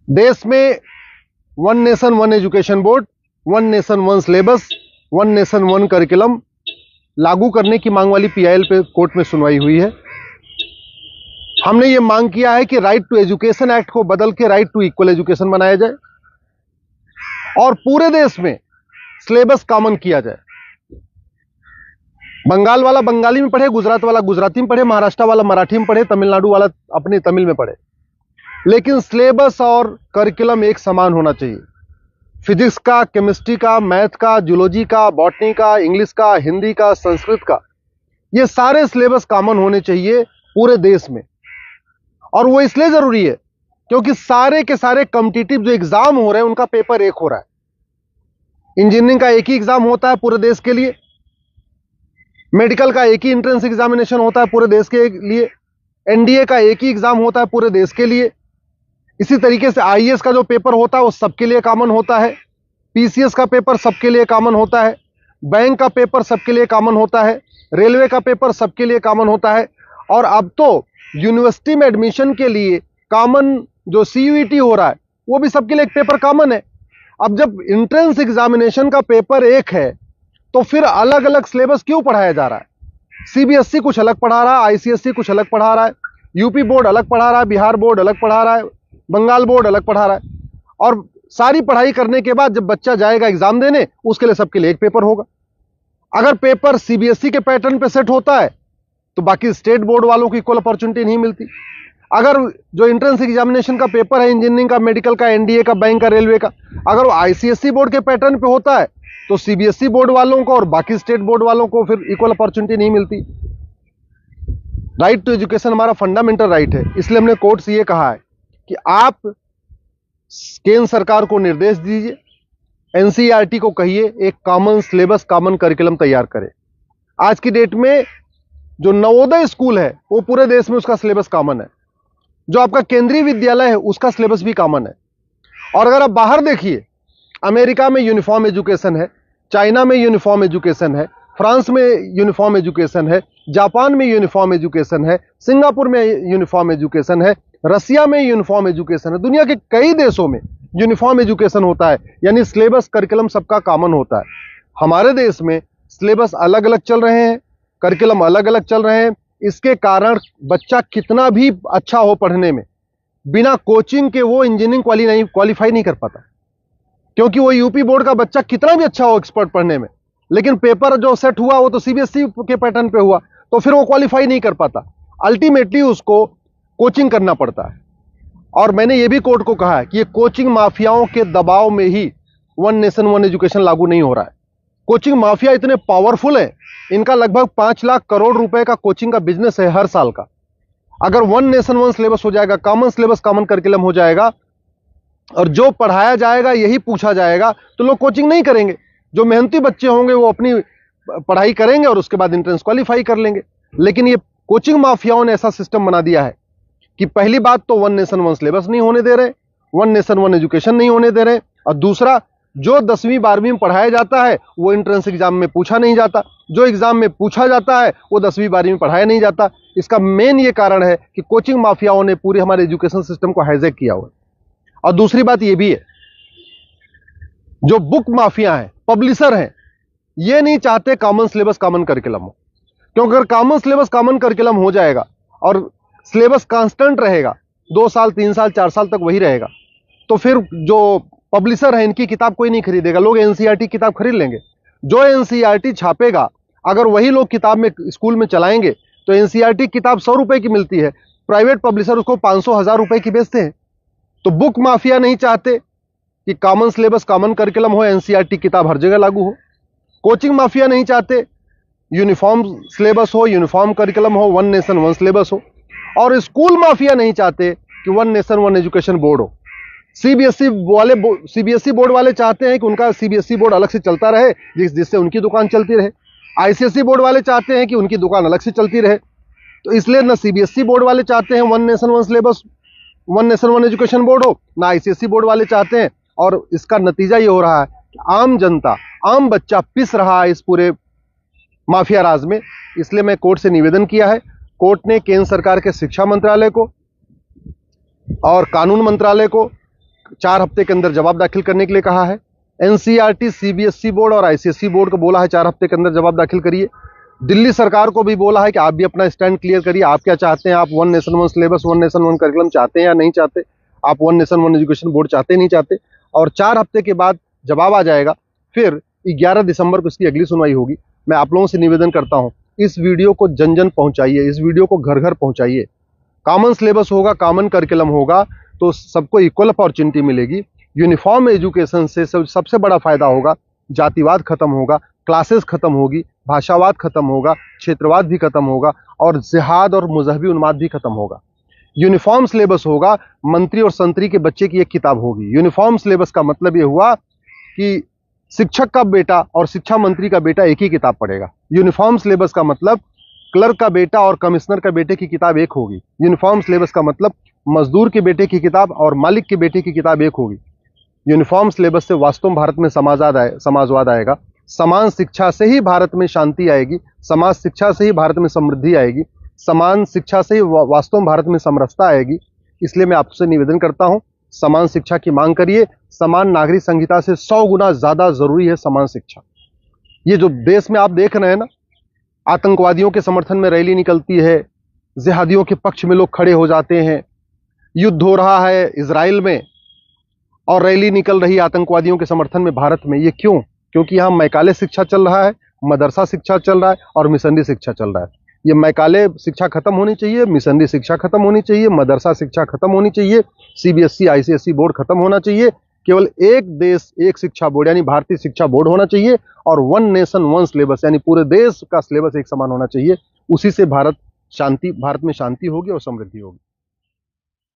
देश में one nation one education board, one nation one syllabus, one nation one curriculum लागू करने की मांग वाली पीआईएल पे कोर्ट में सुनवाई हुई है। हमने ये मांग किया है कि राइट टू एजुकेशन एक्ट को बदल के राइट टू इक्वल एजुकेशन बनाया जाए और पूरे देश में सिलेबस कॉमन किया जाए। बंगाल वाला बंगाली में पढ़े, गुजरात वाला गुजराती में पढ़े, महाराष्ट्र वाला मराठी में पढ़े, तमिलनाडु वाला अपने तमिल में पढ़े, लेकिन सिलेबस और करिकुलम एक समान होना चाहिए। फिजिक्स का, केमिस्ट्री का, मैथ का, जूलॉजी का, बॉटनी का, इंग्लिश का, हिंदी का, संस्कृत का, ये सारे सिलेबस कॉमन होने चाहिए पूरे देश में। और वो इसलिए जरूरी है क्योंकि सारे के सारे कॉम्पिटिटिव जो एग्जाम हो रहे हैं उनका पेपर एक हो रहा है। इंजीनियरिंग का एक ही एग्जाम होता है पूरे देश के लिए, मेडिकल का एक ही एंट्रेंस एग्जामिनेशन होता है पूरे देश के लिए, एनडीए का एक ही एग्जाम होता है पूरे देश के लिए। इसी तरीके से आईएएस का जो पेपर होता है वो सबके लिए कॉमन होता है, पीसीएस का पेपर सबके लिए कॉमन होता है, बैंक का पेपर सबके लिए कॉमन होता है, रेलवे का पेपर सबके लिए कॉमन होता है। और अब तो यूनिवर्सिटी में एडमिशन के लिए कॉमन जो सीयूईटी हो रहा है वो भी सबके लिए एक पेपर कॉमन है। अब जब एंट्रेंस एग्जामिनेशन का पेपर एक है तो फिर अलग अलग सिलेबस क्यों पढ़ाया जा रहा है? सीबीएसई कुछ अलग पढ़ा रहा है, आईसीएसई कुछ अलग पढ़ा रहा है, यूपी बोर्ड अलग पढ़ा रहा है, बिहार बोर्ड अलग पढ़ा रहा है, बंगाल बोर्ड अलग पढ़ा रहा है। और सारी पढ़ाई करने के बाद जब बच्चा जाएगा एग्जाम देने, उसके लिए सबके लिए एक पेपर होगा। अगर पेपर सीबीएसई के पैटर्न पे सेट होता है तो बाकी स्टेट बोर्ड वालों को इक्वल अपॉर्चुनिटी नहीं मिलती। अगर जो एंट्रेंस एग्जामिनेशन का पेपर है इंजीनियरिंग का, मेडिकल का, एनडीए का, बैंक का, रेलवे का, अगर वो आईसीएसई बोर्ड के पैटर्न पे होता है तो सीबीएसई बोर्ड वालों को और बाकी स्टेट बोर्ड वालों को फिर इक्वल अपॉर्चुनिटी नहीं मिलती। राइट टू एजुकेशन हमारा फंडामेंटल राइट है, इसलिए हमने कोर्ट से ये कहा है कि आप केंद्र सरकार को निर्देश दीजिए, एनसीईआरटी को कहिए एक कॉमन सिलेबस, कॉमन करिकुलम तैयार करे। आज की डेट में जो नवोदय स्कूल है वो पूरे देश में उसका सिलेबस कॉमन है, जो आपका केंद्रीय विद्यालय है उसका सिलेबस भी कॉमन है। और अगर आप बाहर देखिए, अमेरिका में यूनिफॉर्म एजुकेशन है, चाइना में यूनिफॉर्म एजुकेशन है, फ्रांस में यूनिफॉर्म एजुकेशन है, जापान में यूनिफॉर्म एजुकेशन है, सिंगापुर में यूनिफॉर्म एजुकेशन है, रसिया में यूनिफॉर्म एजुकेशन है, दुनिया के कई देशों में यूनिफॉर्म एजुकेशन होता है, यानी सिलेबस करिकुलम सबका कॉमन होता है। हमारे देश में सिलेबस अलग अलग चल रहे हैं, करिकुलम अलग अलग चल रहे हैं। इसके कारण बच्चा कितना भी अच्छा हो पढ़ने में, बिना कोचिंग के वो इंजीनियरिंग क्वालिफाई नहीं कर पाता, क्योंकि वो यूपी बोर्ड का बच्चा कितना भी अच्छा हो एक्सपर्ट पढ़ने में, लेकिन पेपर जो सेट हुआ वो तो सीबीएसई के पैटर्न पे हुआ, तो फिर वो क्वालिफाई नहीं कर पाता। अल्टीमेटली उसको कोचिंग करना पड़ता है। और मैंने ये भी कोर्ट को कहा है कि ये कोचिंग माफियाओं के दबाव में ही वन नेशन वन एजुकेशन लागू नहीं हो रहा है। कोचिंग माफिया इतने पावरफुल है, इनका लगभग 5 लाख करोड़ रुपए का कोचिंग का बिजनेस है हर साल का। अगर वन नेशन वन सिलेबस हो जाएगा, कॉमन सिलेबस, कॉमन करिकुलम हो जाएगा और जो पढ़ाया जाएगा यही पूछा जाएगा, तो लोग कोचिंग नहीं करेंगे। जो मेहनती बच्चे होंगे वो अपनी पढ़ाई करेंगे और उसके बाद एंट्रेंस क्वालिफाई कर लेंगे। लेकिन ये कोचिंग माफियाओं ने ऐसा सिस्टम बना दिया है कि पहली बात तो वन नेशन वन सिलेबस नहीं होने दे रहे, वन नेशन वन एजुकेशन नहीं होने दे रहे, और दूसरा जो 10वीं 12वीं में पढ़ाया जाता है वो एंट्रेंस एग्जाम में पूछा नहीं जाता, जो एग्जाम में पूछा जाता है वो 10वीं 12वीं में पढ़ाया नहीं जाता। इसका मेन ये कारण है कि कोचिंग माफियाओं ने पूरे हमारे एजुकेशन सिस्टम को हाईजैक किया हुआ है। और दूसरी बात ये भी है, जो बुक माफिया हैं, पब्लिशर हैं, ये नहीं चाहते कॉमन सिलेबस कॉमन करिकुलम हो, क्योंकि अगर कॉमन सिलेबस कॉमन करिकुलम हो जाएगा और सिलेबस कांस्टेंट रहेगा, 2 साल 3 साल 4 साल तक वही रहेगा, तो फिर जो पब्लिशर है इनकी किताब कोई नहीं खरीदेगा, लोग एनसीईआरटी किताब खरीद लेंगे। जो एनसीईआरटी छापेगा अगर वही लोग किताब में स्कूल में चलाएंगे तो एनसीईआरटी किताब 100 रुपए की मिलती है, प्राइवेट पब्लिशर उसको 500-1000 रुपए की बेचते हैं। तो बुक माफिया नहीं चाहते कि कॉमन सिलेबस कॉमन करिकुलम हो, एनसीईआरटी किताब हर जगह लागू हो। कोचिंग माफिया नहीं चाहते यूनिफॉर्म सिलेबस हो, यूनिफॉर्म करिकुलम हो, वन नेशन वन सिलेबस हो। और स्कूल माफिया नहीं चाहते कि one nation one education board हो। सीबीएसई बोर्ड वाले चाहते हैं कि उनका सीबीएसई बोर्ड अलग से चलता रहे, जिससे उनकी दुकान चलती रहे। आईसीएसई बोर्ड वाले चाहते हैं कि उनकी दुकान अलग से चलती रहे। तो इसलिए ना सीबीएसई बोर्ड वाले चाहते हैं one nation one syllabus, one nation one education board हो, ना आईसीएसई बोर्ड वाले चाहते हैं। और इसका नतीजा ये हो रहा है कि आम जनता, आम बच्चा पिस रहा है इस पूरे माफिया राज में। इसलिए मैं कोर्ट से निवेदन किया है, कोर्ट ने केंद्र सरकार के शिक्षा मंत्रालय को और कानून मंत्रालय को 4 हफ्ते के अंदर जवाब दाखिल करने के लिए कहा है। एनसीईआरटी, सीबीएसई बोर्ड और आईसीएसई बोर्ड को बोला है 4 हफ्ते के अंदर जवाब दाखिल करिए। दिल्ली सरकार को भी बोला है कि आप भी अपना स्टैंड क्लियर करिए, आप क्या चाहते हैं, आप one nation one syllabus, one nation one curriculum चाहते हैं या नहीं चाहते, आप one nation one education board चाहते नहीं चाहते। और 4 हफ्ते के बाद जवाब आ जाएगा, फिर 11 दिसंबर को इसकी अगली सुनवाई होगी। मैं आप लोगों से निवेदन करता हूं, इस वीडियो को जन जन पहुंचाइए, इस वीडियो को घर घर पहुंचाइए। कॉमन सिलेबस होगा, कॉमन करिकुलम होगा तो सबको इक्वल अपॉर्चुनिटी मिलेगी। यूनिफॉर्म एजुकेशन से सबसे बड़ा फायदा होगा, जातिवाद खत्म होगा, क्लासेस खत्म होगी, भाषावाद खत्म होगा, क्षेत्रवाद भी खत्म होगा और जिहाद और मजहबी उन्माद भी खत्म होगा। यूनिफॉर्म सिलेबस होगा, मंत्री और संतरी के बच्चे की एक किताब होगी। यूनिफॉर्म सिलेबस का मतलब ये हुआ कि शिक्षक का बेटा और शिक्षा मंत्री का बेटा एक ही किताब पढ़ेगा। यूनिफॉर्म सिलेबस का मतलब क्लर्क का बेटा और कमिश्नर का बेटे की किताब एक होगी। यूनिफॉर्म सिलेबस का मतलब मजदूर के बेटे की किताब और मालिक के बेटे की किताब एक होगी। यूनिफॉर्म सिलेबस से वास्तव में भारत में समाजवाद आएगा। समान शिक्षा से ही भारत में शांति आएगी, समाज शिक्षा से ही भारत में समृद्धि आएगी, समान शिक्षा से ही वास्तव में भारत में समरसता आएगी। इसलिए मैं आपसे निवेदन करता हूं, समान शिक्षा की मांग करिए। समान नागरिक संहिता से 100 गुना ज्यादा जरूरी है समान शिक्षा। ये जो देश में आप देख रहे हैं ना, आतंकवादियों के समर्थन में रैली निकलती है, जिहादियों के पक्ष में लोग खड़े हो जाते हैं, युद्ध हो रहा है इजराइल में और रैली निकल रही है आतंकवादियों के समर्थन में भारत में। ये क्यों? क्योंकि यहाँ मैकाले शिक्षा चल रहा है, मदरसा शिक्षा चल रहा है और मिशनरी शिक्षा चल रहा है। ये मैकाले शिक्षा खत्म होनी चाहिए, मिशनरी शिक्षा खत्म होनी चाहिए, मदरसा शिक्षा खत्म होनी चाहिए, सीबीएसई आईसीएसई बोर्ड खत्म होना चाहिए। केवल एक देश एक शिक्षा बोर्ड यानी भारतीय शिक्षा बोर्ड होना चाहिए और वन नेशन वन सिलेबस यानी पूरे देश का सिलेबस एक समान होना चाहिए। उसी से भारत में शांति होगी और समृद्धि होगी।